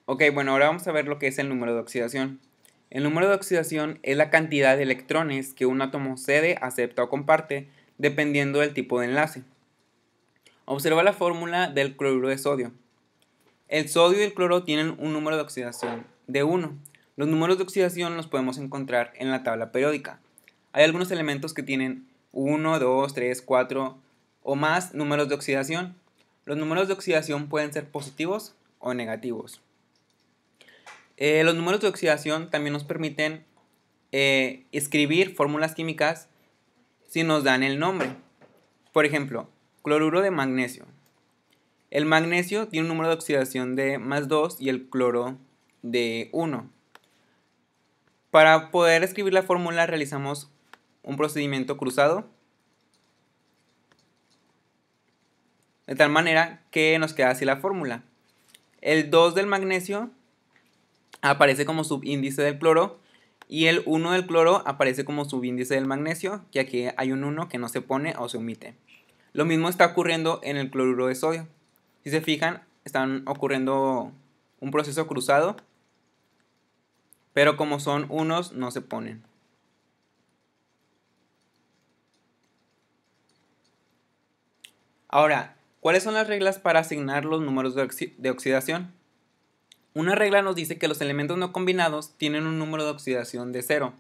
Ok, bueno, ahora vamos a ver lo que es el número de oxidación. El número de oxidación es la cantidad de electrones que un átomo cede, acepta o comparte, dependiendo del tipo de enlace. Observa la fórmula del cloruro de sodio. El sodio y el cloro tienen un número de oxidación de 1. Los números de oxidación los podemos encontrar en la tabla periódica. Hay algunos elementos que tienen 1, 2, 3, 4 o más números de oxidación. Los números de oxidación pueden ser positivos o negativos. Los números de oxidación también nos permiten escribir fórmulas químicas si nos dan el nombre. Por ejemplo, cloruro de magnesio. El magnesio tiene un número de oxidación de +2 y el cloro de 1. Para poder escribir la fórmula realizamos un procedimiento cruzado, de tal manera que nos queda así la fórmula. El 2 del magnesio aparece como subíndice del cloro y el 1 del cloro aparece como subíndice del magnesio, ya que hay un 1 que no se pone o se omite. Lo mismo está ocurriendo en el cloruro de sodio. Si se fijan, están ocurriendo un proceso cruzado, pero como son unos no se ponen. Ahora, ¿cuáles son las reglas para asignar los números de oxidación? Una regla nos dice que los elementos no combinados tienen un número de oxidación de 0.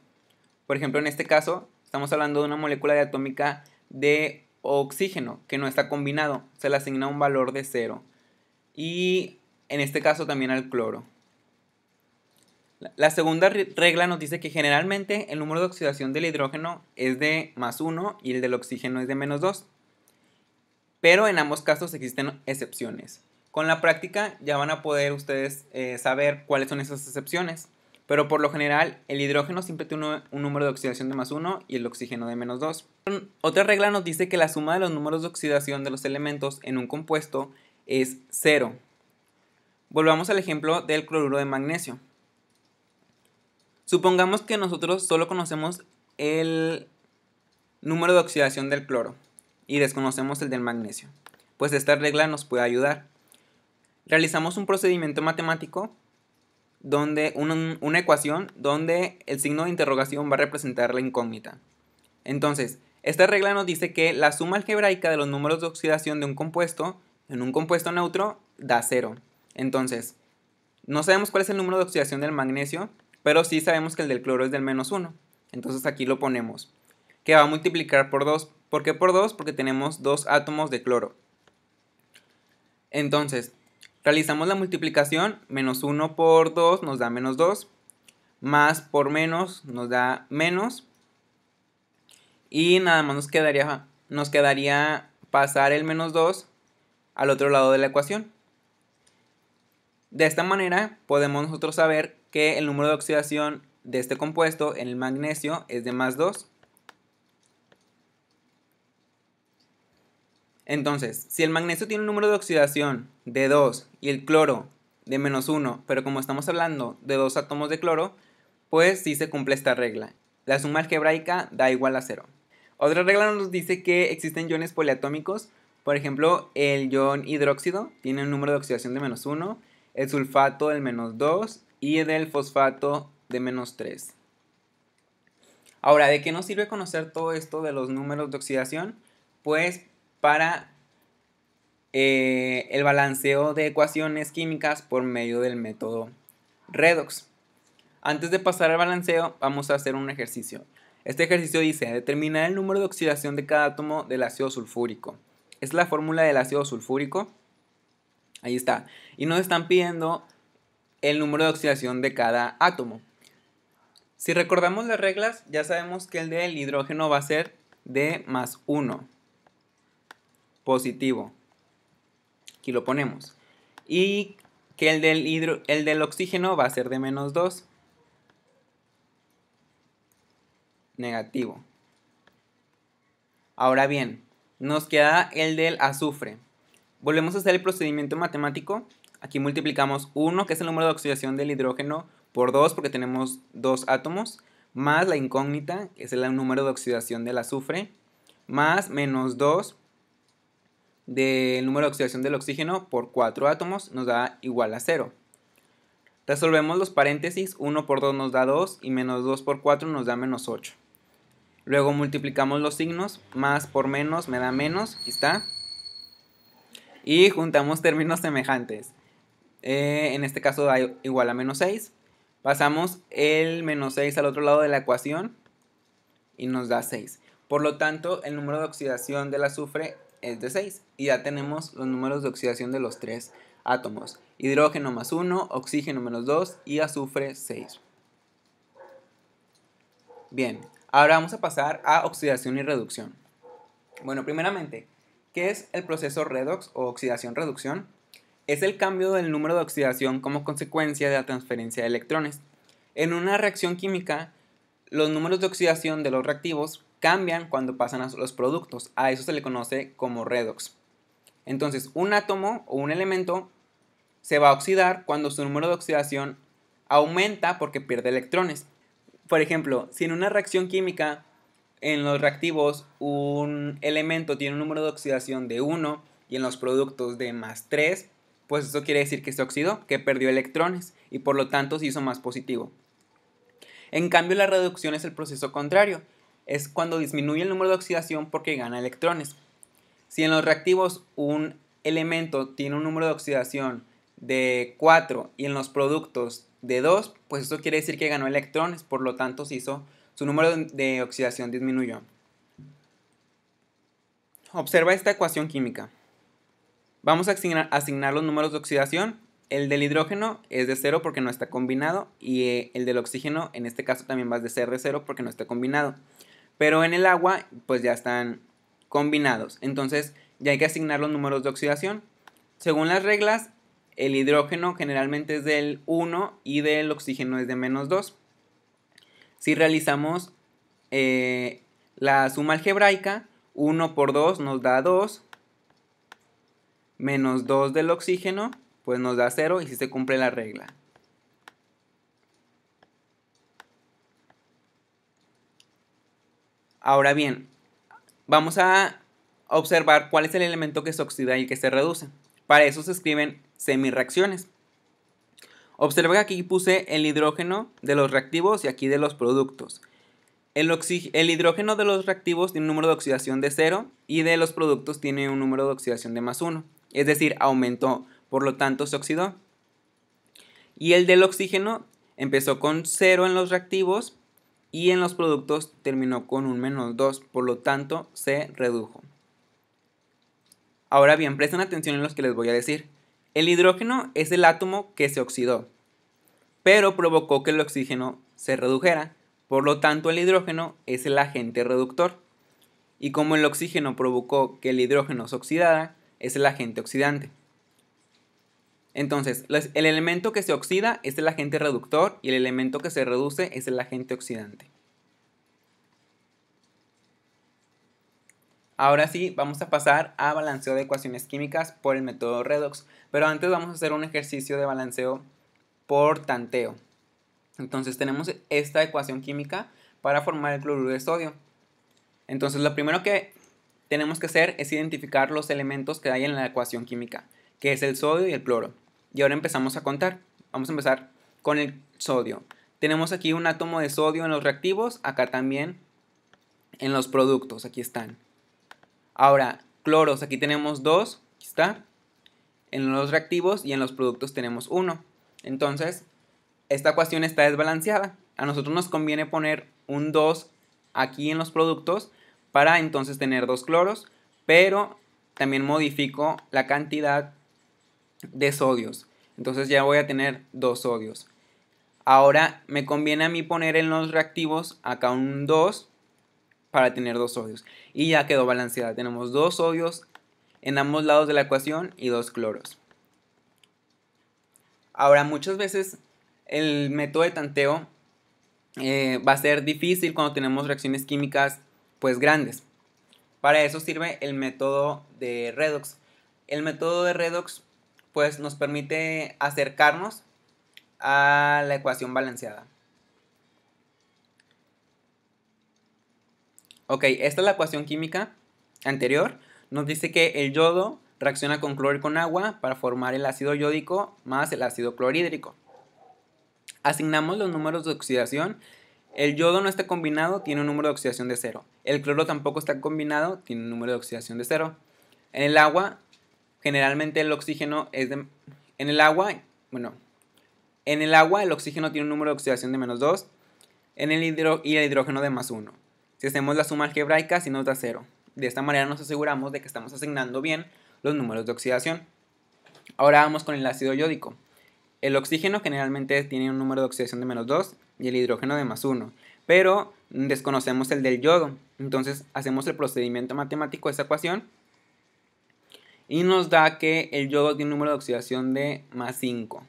Por ejemplo, en este caso, estamos hablando de una molécula atómica de oxígeno que no está combinado. Se le asigna un valor de 0. Y en este caso también al cloro. La segunda regla nos dice que generalmente el número de oxidación del hidrógeno es de +1 y el del oxígeno es de -2. Pero en ambos casos existen excepciones. Con la práctica ya van a poder ustedes saber cuáles son esas excepciones. Pero por lo general el hidrógeno siempre tiene un número de oxidación de +1 y el oxígeno de -2. Otra regla nos dice que la suma de los números de oxidación de los elementos en un compuesto es 0. Volvamos al ejemplo del cloruro de magnesio. Supongamos que nosotros solo conocemos el número de oxidación del cloro y desconocemos el del magnesio. Pues esta regla nos puede ayudar. Realizamos un procedimiento matemático donde una ecuación donde el signo de interrogación va a representar la incógnita. Entonces, esta regla nos dice que la suma algebraica de los números de oxidación de un compuesto en un compuesto neutro da 0. Entonces, no sabemos cuál es el número de oxidación del magnesio, pero sí sabemos que el del cloro es del -1. Entonces aquí lo ponemos, que va a multiplicar por 2. ¿Por qué por 2? Porque tenemos 2 átomos de cloro. Entonces, realizamos la multiplicación, -1 por 2 nos da -2, más por menos nos da menos, y nada más nos quedaría pasar el -2 al otro lado de la ecuación. De esta manera podemos nosotros saber que el número de oxidación de este compuesto en el magnesio es de +2. Entonces, si el magnesio tiene un número de oxidación de 2 y el cloro de -1, pero como estamos hablando de 2 átomos de cloro, pues sí se cumple esta regla. La suma algebraica da igual a 0. Otra regla nos dice que existen iones poliatómicos. Por ejemplo, el ion hidróxido tiene un número de oxidación de -1, el sulfato del -2 y del fosfato de -3. Ahora, ¿de qué nos sirve conocer todo esto de los números de oxidación? Pues para el balanceo de ecuaciones químicas por medio del método redox. Antes de pasar al balanceo, vamos a hacer un ejercicio. Este ejercicio dice, determinar el número de oxidación de cada átomo del ácido sulfúrico. Es la fórmula del ácido sulfúrico. Ahí está. Y nos están pidiendo el número de oxidación de cada átomo. Si recordamos las reglas, ya sabemos que el del hidrógeno va a ser de +1, positivo. Aquí lo ponemos. Y que el del oxígeno va a ser de -2, negativo. Ahora bien, nos queda el del azufre. Volvemos a hacer el procedimiento matemático. Aquí multiplicamos 1, que es el número de oxidación del hidrógeno, por 2, porque tenemos 2 átomos, más la incógnita, que es el número de oxidación del azufre, más -2 del número de oxidación del oxígeno por 4 átomos, nos da igual a 0. Resolvemos los paréntesis, 1 por 2 nos da 2 y menos 2 por 4 nos da menos 8. Luego multiplicamos los signos, más por menos me da menos, aquí está. Y juntamos términos semejantes. En este caso da igual a menos 6. Pasamos el menos 6 al otro lado de la ecuación y nos da 6. Por lo tanto, el número de oxidación del azufre es de 6. Y ya tenemos los números de oxidación de los tres átomos. Hidrógeno más 1, oxígeno menos 2 y azufre 6. Bien, ahora vamos a pasar a oxidación y reducción. Bueno, primeramente, ¿qué es el proceso redox o oxidación-reducción? Es el cambio del número de oxidación como consecuencia de la transferencia de electrones. En una reacción química, los números de oxidación de los reactivos cambian cuando pasan a los productos. A eso se le conoce como redox. Entonces, un átomo o un elemento se va a oxidar cuando su número de oxidación aumenta porque pierde electrones. Por ejemplo, si en una reacción química en los reactivos un elemento tiene un número de oxidación de 1 y en los productos de más 3, pues eso quiere decir que se oxidó, que perdió electrones y por lo tanto se hizo más positivo. En cambio, la reducción es el proceso contrario, es cuando disminuye el número de oxidación porque gana electrones. Si en los reactivos un elemento tiene un número de oxidación de 4 y en los productos de 2, pues eso quiere decir que ganó electrones, por lo tanto su número de oxidación disminuyó. Observa esta ecuación química. Vamos a asignar los números de oxidación. El del hidrógeno es de 0 porque no está combinado y el del oxígeno en este caso también va a ser de 0 porque no está combinado. Pero en el agua pues ya están combinados, entonces ya hay que asignar los números de oxidación. Según las reglas, el hidrógeno generalmente es del 1 y del oxígeno es de menos 2. Si realizamos la suma algebraica, 1 por 2 nos da 2, menos 2 del oxígeno, pues nos da 0 y si se cumple la regla. Ahora bien, vamos a observar cuál es el elemento que se oxida y que se reduce. Para eso se escriben semirreacciones. Observa que aquí puse el hidrógeno de los reactivos y aquí de los productos. El hidrógeno de los reactivos tiene un número de oxidación de 0 y de los productos tiene un número de oxidación de más 1. Es decir, aumentó, por lo tanto se oxidó. Y el del oxígeno empezó con 0 en los reactivos y en los productos terminó con un menos 2, por lo tanto se redujo. Ahora bien, presten atención en los que les voy a decir. El hidrógeno es el átomo que se oxidó, pero provocó que el oxígeno se redujera. Por lo tanto, el hidrógeno es el agente reductor. Y como el oxígeno provocó que el hidrógeno se oxidara, es el agente oxidante. Entonces, el elemento que se oxida es el agente reductor y el elemento que se reduce es el agente oxidante. Ahora sí, vamos a pasar a balanceo de ecuaciones químicas por el método redox, pero antes vamos a hacer un ejercicio de balanceo por tanteo. Entonces tenemos esta ecuación química para formar el cloruro de sodio. Entonces lo primero que tenemos que hacer es identificar los elementos que hay en la ecuación química, que es el sodio y el cloro. Y ahora empezamos a contar. Vamos a empezar con el sodio. Tenemos aquí un átomo de sodio en los reactivos, acá también en los productos, aquí están. Ahora, cloros, aquí tenemos 2, aquí está, en los reactivos y en los productos tenemos 1. Entonces, esta ecuación está desbalanceada. A nosotros nos conviene poner un 2 aquí en los productos para entonces tener 2 cloros, pero también modifico la cantidad de sodios. Entonces ya voy a tener 2 sodios. Ahora me conviene a mí poner en los reactivos acá un 2 para tener 2 sodios. Y ya quedó balanceada. Tenemos 2 sodios en ambos lados de la ecuación y 2 cloros. Ahora, muchas veces el método de tanteo va a ser difícil cuando tenemos reacciones químicas pues grandes. Para eso sirve el método de redox. El método de redox pues nos permite acercarnos a la ecuación balanceada. Ok, esta es la ecuación química anterior. Nos dice que el yodo reacciona con cloro y con agua para formar el ácido yódico más el ácido clorhídrico. Asignamos los números de oxidación. El yodo no está combinado, tiene un número de oxidación de 0. El cloro tampoco está combinado, tiene un número de oxidación de 0. En el agua, generalmente el oxígeno es de... En el agua el oxígeno tiene un número de oxidación de -2 y el hidrógeno de +1. Si hacemos la suma algebraica, sí nos da 0. De esta manera nos aseguramos de que estamos asignando bien los números de oxidación. Ahora vamos con el ácido yódico. El oxígeno generalmente tiene un número de oxidación de -2 y el hidrógeno de +1, pero desconocemos el del yodo. Entonces hacemos el procedimiento matemático de esta ecuación y nos da que el yodo tiene un número de oxidación de +5.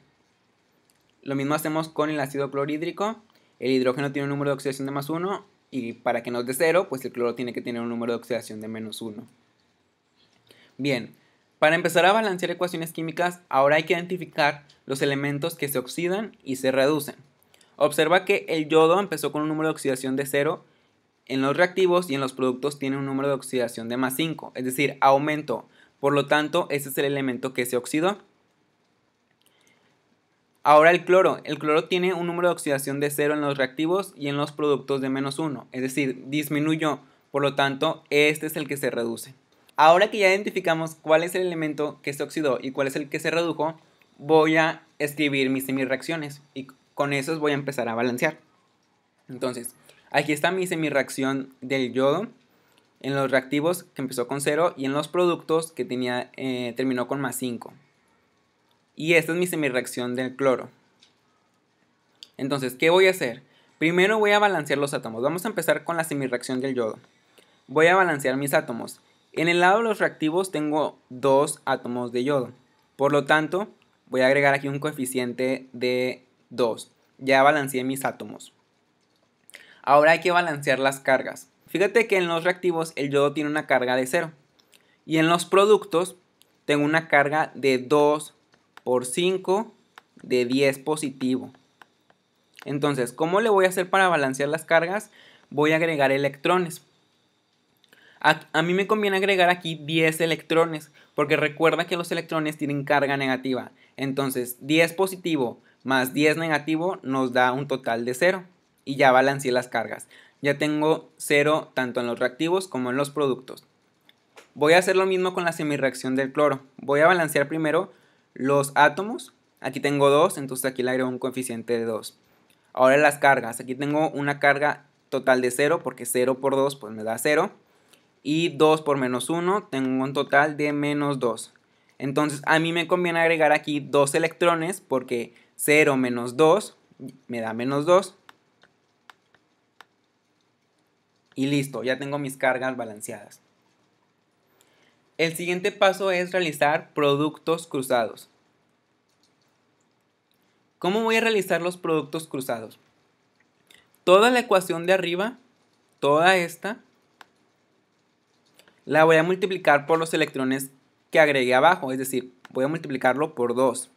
Lo mismo hacemos con el ácido clorhídrico. El hidrógeno tiene un número de oxidación de +1 y para que nos dé 0, pues el cloro tiene que tener un número de oxidación de -1. Bien. Para empezar a balancear ecuaciones químicas, ahora hay que identificar los elementos que se oxidan y se reducen. Observa que el yodo empezó con un número de oxidación de 0 en los reactivos y en los productos tiene un número de oxidación de +5, es decir, aumentó. Por lo tanto, ese es el elemento que se oxidó. Ahora el cloro tiene un número de oxidación de 0 en los reactivos y en los productos de -1, es decir, disminuyó. Por lo tanto, este es el que se reduce. Ahora que ya identificamos cuál es el elemento que se oxidó y cuál es el que se redujo, voy a escribir mis semirreacciones y con esos voy a empezar a balancear. Entonces, aquí está mi semirreacción del yodo en los reactivos que empezó con 0 y en los productos que terminó con +5. Y esta es mi semirreacción del cloro. Entonces, ¿qué voy a hacer? Primero voy a balancear los átomos. Vamos a empezar con la semirreacción del yodo. Voy a balancear mis átomos. En el lado de los reactivos tengo 2 átomos de yodo. Por lo tanto, voy a agregar aquí un coeficiente de 2. Ya balanceé mis átomos. Ahora hay que balancear las cargas. Fíjate que en los reactivos el yodo tiene una carga de 0. Y en los productos tengo una carga de 2 por 5 de 10 positivo. Entonces, ¿cómo le voy a hacer para balancear las cargas? Voy a agregar electrones. A mí me conviene agregar aquí 10 electrones, porque recuerda que los electrones tienen carga negativa. Entonces 10 positivo más 10 negativo nos da un total de 0. Y ya balanceé las cargas. Ya tengo 0 tanto en los reactivos como en los productos. Voy a hacer lo mismo con la semirreacción del cloro. Voy a balancear primero los átomos. Aquí tengo 2, entonces aquí le agrego un coeficiente de 2. Ahora las cargas. Aquí tengo una carga total de 0, porque 0 por 2 pues me da 0. Y 2 por -1 tengo un total de -2. Entonces a mí me conviene agregar aquí 2 electrones porque 0 menos 2 me da -2. Y listo, ya tengo mis cargas balanceadas. El siguiente paso es realizar productos cruzados. ¿Cómo voy a realizar los productos cruzados? Toda la ecuación de arriba, toda esta, la voy a multiplicar por los electrones que agregué abajo, es decir, voy a multiplicarlo por 2.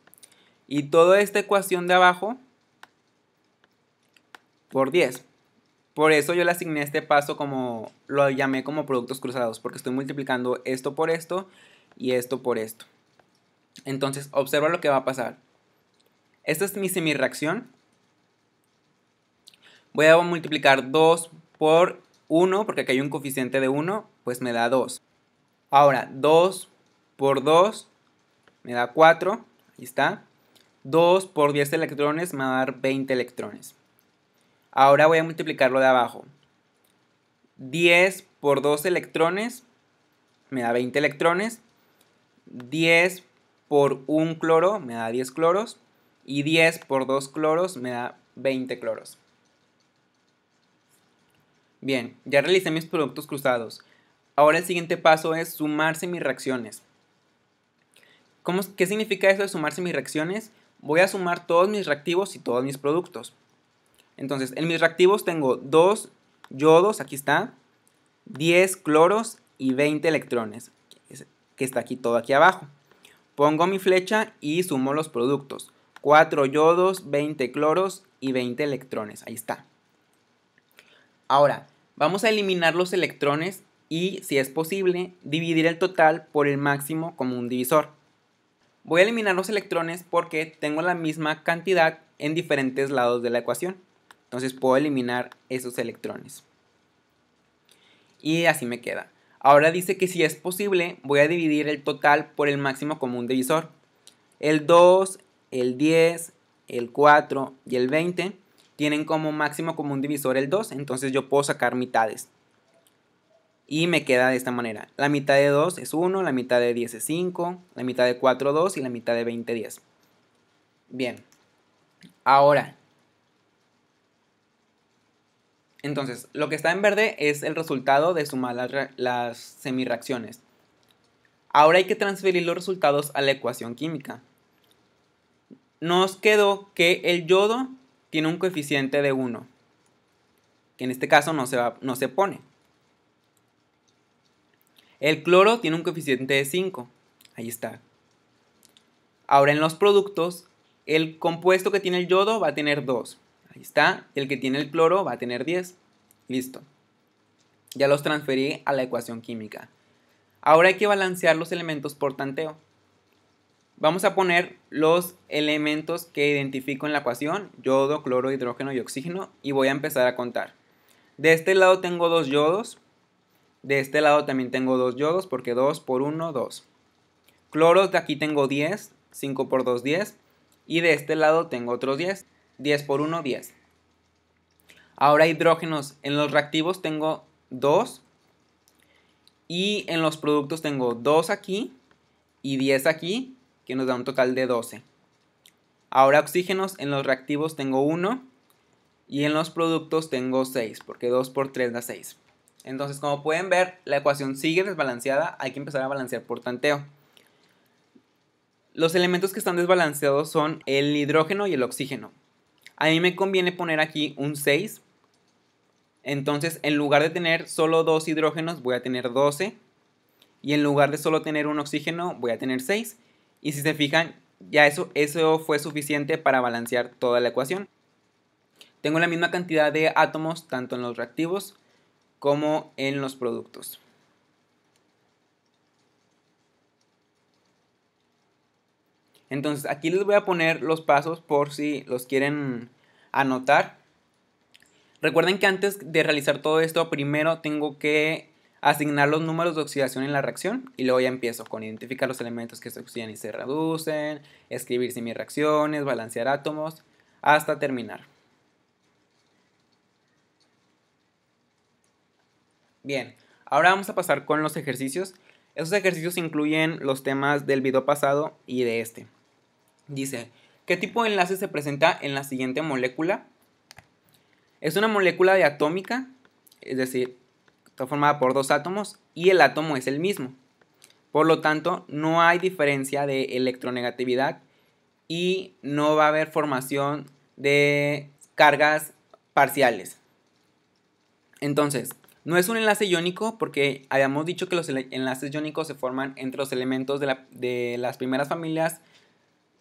Y toda esta ecuación de abajo por 10. Por eso yo le asigné este paso como, lo llamé como productos cruzados, porque estoy multiplicando esto por esto y esto por esto. Entonces, observa lo que va a pasar. Esta es mi semirreacción. Voy a multiplicar 2 por 1, porque aquí hay un coeficiente de 1, pues me da 2. Ahora, 2 por 2 me da 4, ahí está. 2 por 10 electrones me va a dar 20 electrones. Ahora voy a multiplicarlo de abajo. 10 por 2 electrones me da 20 electrones. 10 por 1 cloro me da 10 cloros. Y 10 por 2 cloros me da 20 cloros. Bien, ya realicé mis productos cruzados. Ahora el siguiente paso es sumar semirreacciones. ¿Qué significa eso de sumar semirreacciones? Voy a sumar todos mis reactivos y todos mis productos. Entonces, en mis reactivos tengo 2 yodos, aquí está, 10 cloros y 20 electrones, que está aquí todo aquí abajo. Pongo mi flecha y sumo los productos. 4 yodos, 20 cloros y 20 electrones, ahí está. Ahora, vamos a eliminar los electrones y, si es posible, dividir el total por el máximo como un divisor. Voy a eliminar los electrones porque tengo la misma cantidad en diferentes lados de la ecuación. Entonces puedo eliminar esos electrones. Y así me queda. Ahora dice que si es posible, voy a dividir el total por el máximo común divisor. El 2, el 10, el 4 y el 20 tienen como máximo común divisor el 2. Entonces yo puedo sacar mitades. Y me queda de esta manera. La mitad de 2 es 1, la mitad de 10 es 5, la mitad de 4 2 y la mitad de 20 10. Bien. Ahora, entonces, lo que está en verde es el resultado de sumar las semirreacciones. Ahora hay que transferir los resultados a la ecuación química. Nos quedó que el yodo tiene un coeficiente de 1, que en este caso no se pone. El cloro tiene un coeficiente de 5, ahí está. Ahora en los productos, el compuesto que tiene el yodo va a tener 2, ahí está. El que tiene el cloro va a tener 10, listo. Ya los transferí a la ecuación química. Ahora hay que balancear los elementos por tanteo. Vamos a poner los elementos que identifico en la ecuación, yodo, cloro, hidrógeno y oxígeno, y voy a empezar a contar. De este lado tengo 2 yodos, de este lado también tengo 2 yodos, porque 2 por 1, 2. Cloros de aquí tengo 10, 5 por 2, 10, y de este lado tengo otros 10, 10 por 1, 10. Ahora hidrógenos, en los reactivos tengo 2, y en los productos tengo 2 aquí y 10 aquí, que nos da un total de 12. Ahora oxígenos, en los reactivos tengo 1 y en los productos tengo 6, porque 2 por 3 da 6. Entonces, como pueden ver, la ecuación sigue desbalanceada, hay que empezar a balancear por tanteo. Los elementos que están desbalanceados son el hidrógeno y el oxígeno. A mí me conviene poner aquí un 6. Entonces, en lugar de tener solo 2 hidrógenos, voy a tener 12. Y en lugar de solo tener un oxígeno, voy a tener 6. Y si se fijan, ya eso fue suficiente para balancear toda la ecuación. Tengo la misma cantidad de átomos tanto en los reactivos como en los productos. Entonces aquí les voy a poner los pasos por si los quieren anotar. Recuerden que antes de realizar todo esto, primero tengo que asignar los números de oxidación en la reacción y luego ya empiezo con identificar los elementos que se oxidan y se reducen, escribir semireacciones, balancear átomos, hasta terminar. Bien, ahora vamos a pasar con los ejercicios. Esos ejercicios incluyen los temas del video pasado y de este. Dice, ¿qué tipo de enlace se presenta en la siguiente molécula? Es una molécula diatómica, es decir, está formada por 2 átomos y el átomo es el mismo. Por lo tanto, no hay diferencia de electronegatividad y no va a haber formación de cargas parciales. Entonces, no es un enlace iónico porque habíamos dicho que los enlaces iónicos se forman entre los elementos de las primeras familias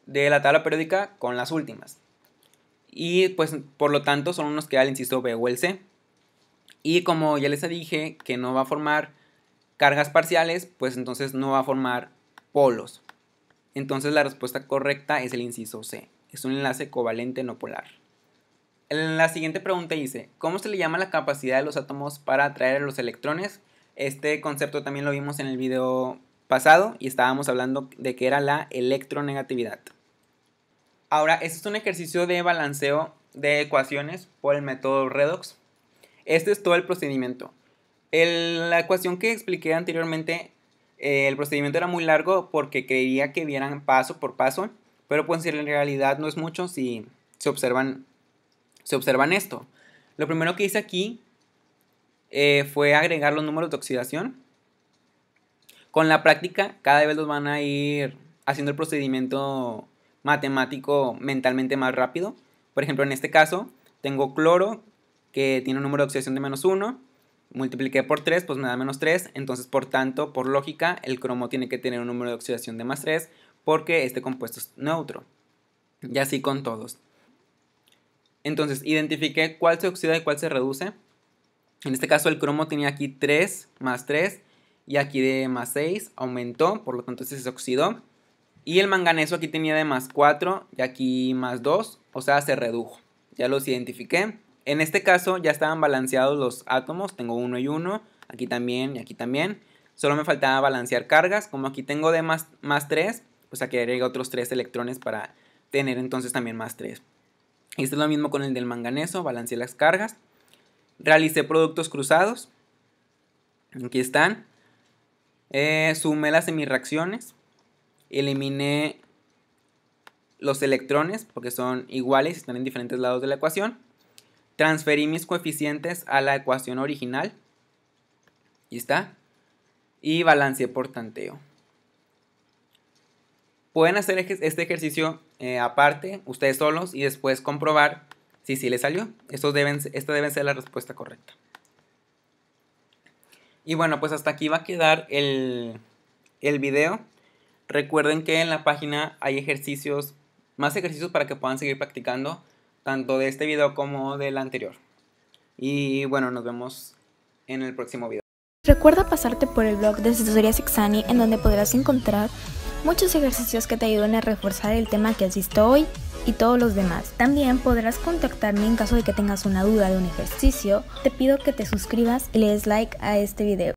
de la tabla periódica con las últimas. Y pues por lo tanto solo nos queda el inciso B o el C. Y como ya les dije que no va a formar cargas parciales, pues entonces no va a formar polos. Entonces la respuesta correcta es el inciso C. Es un enlace covalente no polar. En la siguiente pregunta dice, ¿cómo se le llama la capacidad de los átomos para atraer a los electrones? Este concepto también lo vimos en el video pasado y estábamos hablando de que era la electronegatividad. Ahora, este es un ejercicio de balanceo de ecuaciones por el método redox. Este es todo el procedimiento. La ecuación que expliqué anteriormente, el procedimiento era muy largo porque quería que vieran paso por paso, pero pues en realidad no es mucho si se observan esto. Lo primero que hice aquí fue agregar los números de oxidación. Con la práctica cada vez los van a ir haciendo el procedimiento matemático mentalmente más rápido. Por ejemplo, en este caso tengo cloro que tiene un número de oxidación de -1, multipliqué por 3, pues me da -3, entonces por tanto, por lógica, el cromo tiene que tener un número de oxidación de +3 porque este compuesto es neutro. Y así con todos. Entonces identifiqué cuál se oxida y cuál se reduce. En este caso el cromo tenía aquí 3 más 3 y aquí de +6 aumentó, por lo tanto este se oxidó. Y el manganeso aquí tenía de más 4 y aquí más 2, o sea, se redujo. Ya los identifiqué. En este caso ya estaban balanceados los átomos, tengo 1 y 1, aquí también y aquí también. Solo me faltaba balancear cargas, como aquí tengo de más 3, pues aquí agrego otros 3 electrones para tener entonces también más 3. Y esto es lo mismo con el del manganeso, balanceé las cargas. Realicé productos cruzados, aquí están. Sumé las semirreacciones. Eliminé los electrones porque son iguales y están en diferentes lados de la ecuación. Transferí mis coeficientes a la ecuación original. Y está. Y balanceé por tanteo. Pueden hacer este ejercicio aparte, ustedes solos, y después comprobar si sí les salió. Esta debe ser la respuesta correcta. Y bueno, pues hasta aquí va a quedar el video. Recuerden que en la página hay más ejercicios para que puedan seguir practicando, tanto de este video como del anterior. Y bueno, nos vemos en el próximo video. Recuerda pasarte por el blog de Tutorías Exani, en donde podrás encontrar muchos ejercicios que te ayuden a reforzar el tema que has visto hoy y todos los demás. También podrás contactarme en caso de que tengas una duda de un ejercicio. Te pido que te suscribas y le des like a este video.